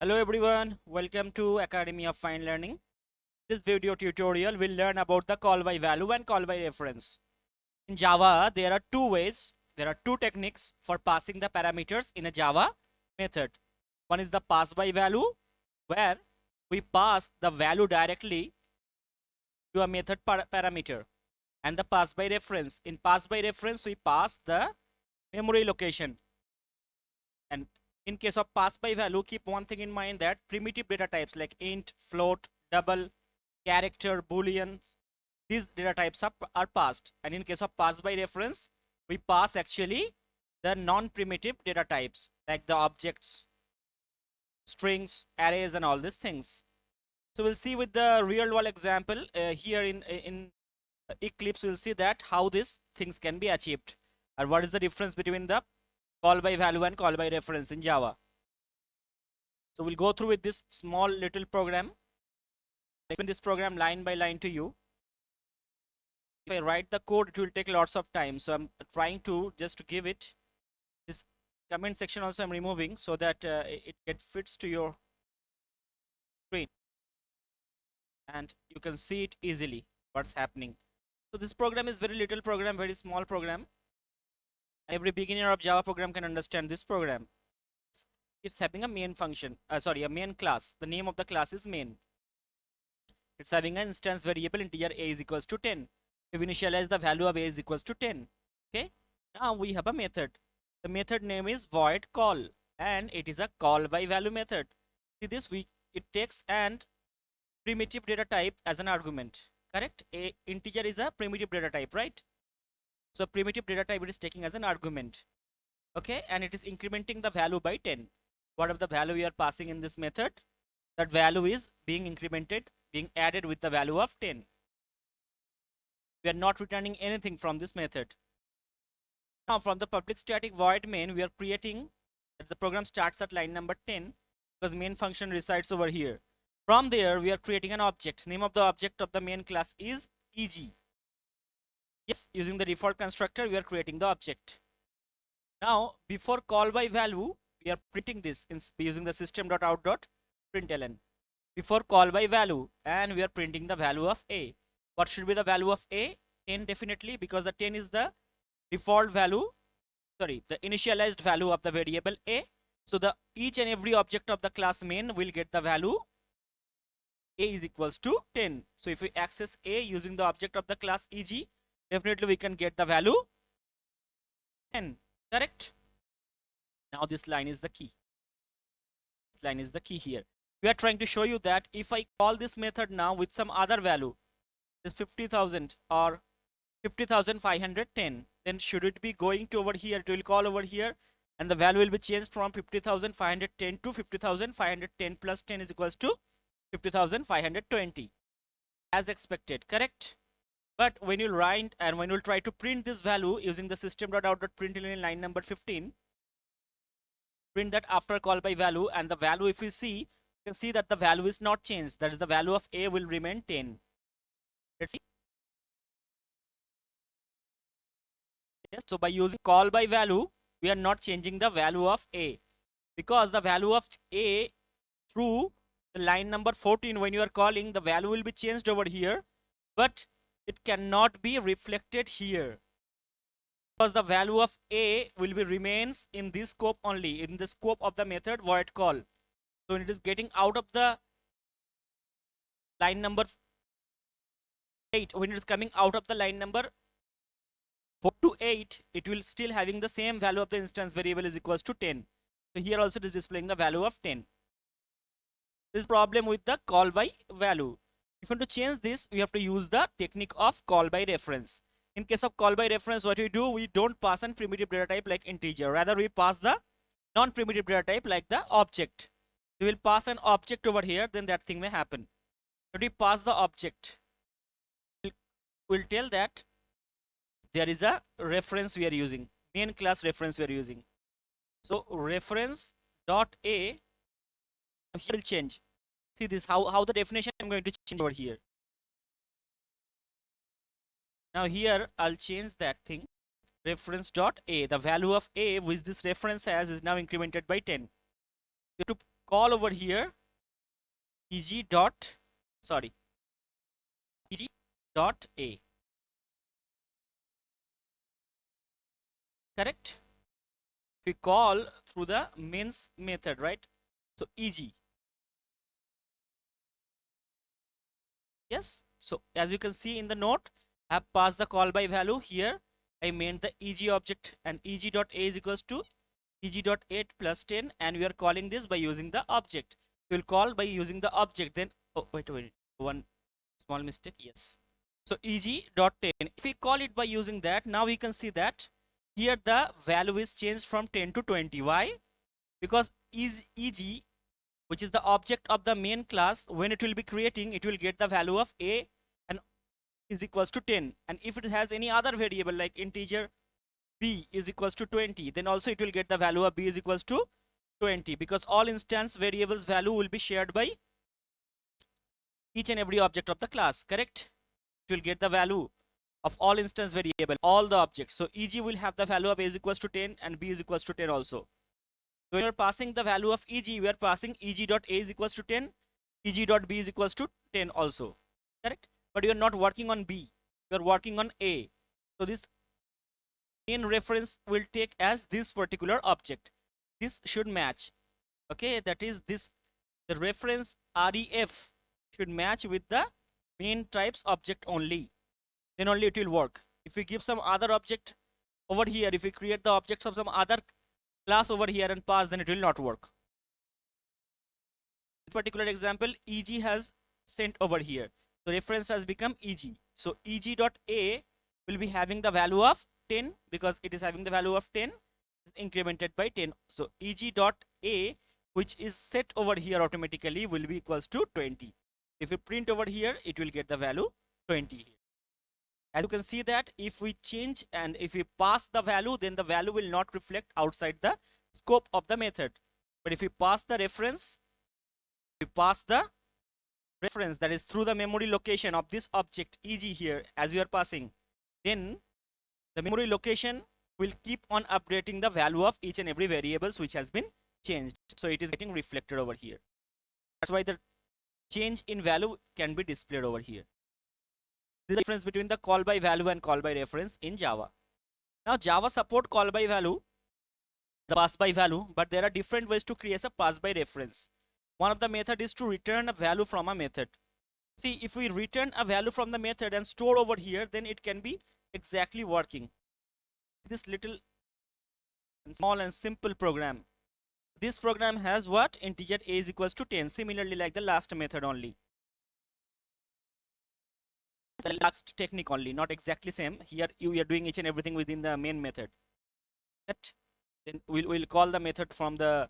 Hello everyone, welcome to Academy of Fine Learning. This video tutorial will learn about the call by value and call by reference. In Java, there are there are two techniques for passing the parameters in a Java method. One is the pass by value, where we pass the value directly to a method parameter, and the pass by reference. In pass by reference, we pass the memory location. And in case of pass by value, keep one thing in mind, that primitive data types like int, float, double, character, boolean, these data types are passed. And in case of pass by reference, we pass actually the non-primitive data types like the objects, strings, arrays, and all these things. So we'll see with the real world example here in Eclipse. We'll see that how these things can be achieved, and what is the difference between the call by value and call by reference in Java. So we'll go through with this small little program. I explain this program line by line to you. If I write the code, it will take lots of time. So I'm trying to just to give it. This comment section also I'm removing so that it fits to your screen and you can see it easily what's happening. So this program is very little program, very small program. Every beginner of Java program can understand this program. It's having a main function, a main class. The name of the class is main. It's having an instance variable integer a is equals to 10. We initialize the value of a is equals to 10. Okay. Now we have a method. The method name is void call, and it is a call by value method. See this, it takes an primitive data type as an argument. Correct? A integer is a primitive data type, right? So primitive data type it is taking as an argument. Okay, and it is incrementing the value by 10. Whatever the value we are passing in this method, that value is being incremented, being added with the value of 10. We are not returning anything from this method. Now from the public static void main, we are creating, as the program starts at line number 10, because main function resides over here. From there, we are creating an object. Name of the object of the main class is EG. Yes, using the default constructor, we are creating the object. Now, before call by value, we are printing this using the system.out.println. Before call by value, and we are printing the value of a. What should be the value of a? 10 definitely, because the 10 is the default value, the initialized value of the variable a. So the each and every object of the class main will get the value a is equals to 10. So if we access a using the object of the class eg, definitely we can get the value 10. Correct? Now this line is the key. This line is the key here. We are trying to show you that if I call this method now with some other value, is 50,000 or 50,510, then should it be going to over here? It will call over here, and the value will be changed from 50,510 to 50,510 plus 10 is equals to 50,520 as expected. Correct? But when you write and when you try to print this value using the system.out.println in line number 15, print that after call by value, and the value, if you see, you can see that the value is not changed. That is, the value of a will remain 10. Let's see. Yes, so by using call by value, we are not changing the value of a, because the value of a through the line number 14, when you are calling, the value will be changed over here, but it cannot be reflected here, because the value of a will be remains in this scope only, in the scope of the method void call. So when it is getting out of the line number 8, when it is coming out of the line number 4 to 8, it will still having the same value of the instance variable is equals to 10. So here also it is displaying the value of 10. This problem with the call by value. If you want to change this, we have to use the technique of call by reference. In case of call by reference, what we do, we don't pass an primitive data type like integer. Rather, we pass the non-primitive data type like the object. We will pass an object over here, then that thing may happen. But we pass the object, we'll tell that there is a reference we are using, main class reference we are using. So reference dot a here will change. See this, how the definition I'm going to change over here. Now here I'll change that thing, reference dot a. The value of a which this reference has is now incremented by 10. We have to call over here eg dot, sorry, eg dot a, correct? We call through the mains method, right? So eg, yes. So as you can see in the note, I have passed the call by value here. I made the eg object, and eg dot a is equals to eg dot 8 plus 10, and we are calling this by using the object. We will call by using the object. Then, oh wait, one small mistake, yes. So eg dot 10, if we call it by using that, now we can see that here the value is changed from 10 to 20. Why? Because is eg, which is the object of the main class, when it will be creating, it will get the value of a and is equals to 10. And if it has any other variable like integer b is equals to 20, then also it will get the value of b is equals to 20, because all instance variables value will be shared by each and every object of the class, correct? It will get the value of all instance variable, all the objects. So eg will have the value of a is equals to 10 and b is equals to 10 also. When you are passing the value of eg, we are passing eg dot a is equals to 10, eg dot b is equals to 10 also, correct? But you are not working on b, you are working on a. So this main reference will take as this particular object. This should match, okay? That is this, the reference ref should match with the main types object only, then only it will work. If we give some other object over here, if we create the objects of some other class over here and pass, then it will not work. This particular example, eg has sent over here, so reference has become eg. So eg dot a will be having the value of 10, because it is having the value of 10, is incremented by 10. So eg dot a, which is set over here automatically, will be equals to 20. If we print over here, it will get the value 20 here. As you can see that if we change and if we pass the value, then the value will not reflect outside the scope of the method. But if we pass the reference, that is through the memory location of this object eg here, as you are passing, then the memory location will keep on updating the value of each and every variables which has been changed. So it is getting reflected over here. That's why the change in value can be displayed over here. This is the difference between the call by value and call by reference in Java. Now Java support call by value, the pass by value, but there are different ways to create a pass by reference. One of the method is to return a value from a method. See, if we return a value from the method and store over here, then it can be exactly working. This little small and simple program. This program has what? Integer a is equals to 10, similarly like the last method only. The last technique only, not exactly same. Here you are doing each and everything within the main method. That then we'll call the method from the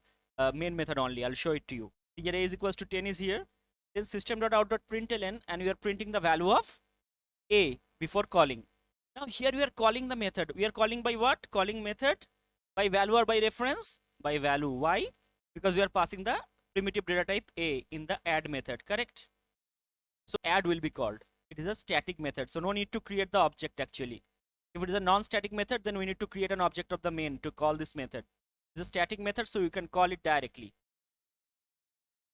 main method only. I'll show it to you. Integer a is equals to 10 is here. Then system.out.println, and we are printing the value of a before calling. Now here we are calling the method. We are calling by what? Calling method by value or by reference? By value. Why? Because we are passing the primitive data type a in the add method, correct? So add will be called. It is a static method, so no need to create the object actually. If it is a non-static method, then we need to create an object of the main to call this method. It's a static method, so you can call it directly.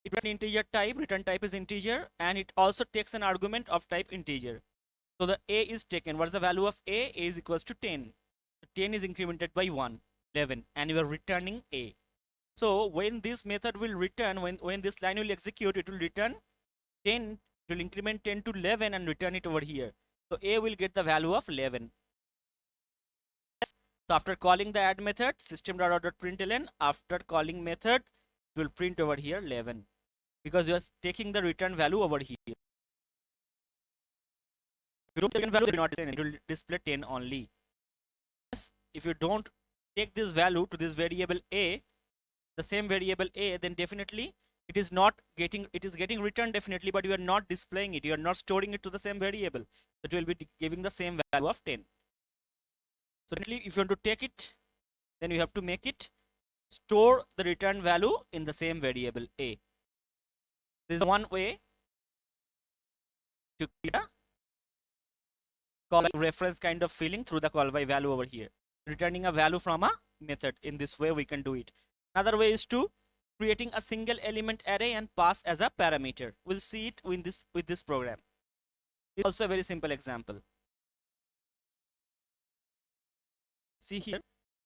It has an integer type, return type is integer, and it also takes an argument of type integer. So the a is taken. What is the value of a? A is equals to 10. So 10 is incremented by 1, 11, and you are returning a. So when this method will return, when this line will execute, it will return 10. It will increment 10 to 11 and return it over here. So a will get the value of 11. So after calling the add method, system.out.println, after calling method, it will print over here 11, because you are taking the return value over here. If you don't take value, it will display 10 only. Yes, if you don't take this value to this variable a, the same variable a, then definitely it is getting returned definitely, but you are not displaying it, you are not storing it to the same variable. It will be giving the same value of 10. So definitely if you want to take it, then you have to make it store the return value in the same variable a. This is one way to create a call by reference kind of feeling through the call by value over here, returning a value from a method. In this way we can do it. Another way is to creating a single element array and pass as a parameter. We'll see it with this program. It's also a very simple example. See here,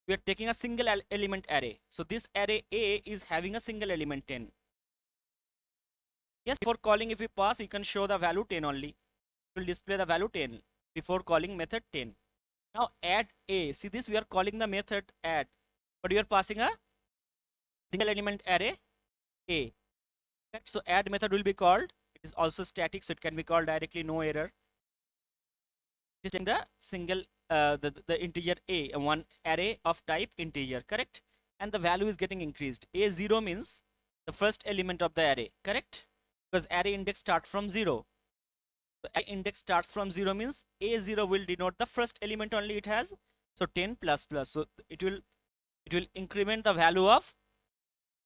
we are taking a single element array. So this array A is having a single element 10. Yes, before calling, if we pass, you can show the value 10 only. It will display the value 10 before calling method 10. Now add A. See this, we are calling the method add, but we are passing a single element array A. So add method will be called. It is also static, so it can be called directly, no error. Just taking the single the integer A, one array of type integer, correct? And the value is getting increased. A0 means the first element of the array, correct? Because array index starts from 0. So array index starts from 0 means A0 will denote the first element only it has. So 10 plus plus. So it will increment the value of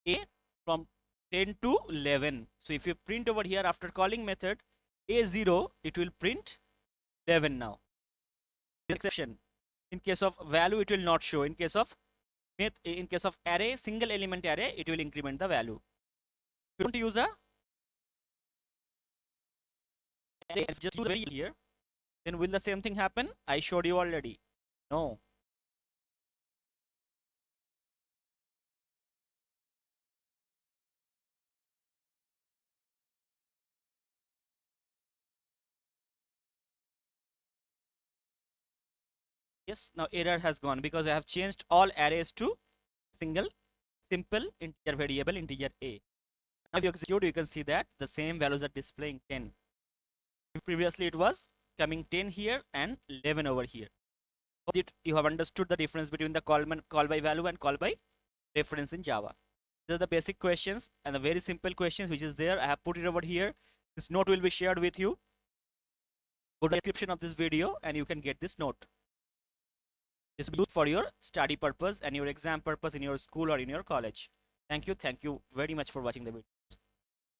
A from 10 to 11. So if you print over here after calling method A0, it will print 11 now. Exception. In case of value, it will not show. In case of array, single element array, it will increment the value. If you don't use a array, just use very here, then will the same thing happen? I showed you already. No. Yes, now error has gone because I have changed all arrays to single simple integer variable integer A. Now if you execute, you can see that the same values are displaying 10. If previously it was coming 10 here and 11 over here. Hope you have understood the difference between the call by value and call by reference in Java. These are the basic questions and the very simple questions which is there. I have put it over here. This note will be shared with you. Go to the description of this video and you can get this note. This will be used for your study purpose and your exam purpose in your school or in your college. Thank you very much for watching the video.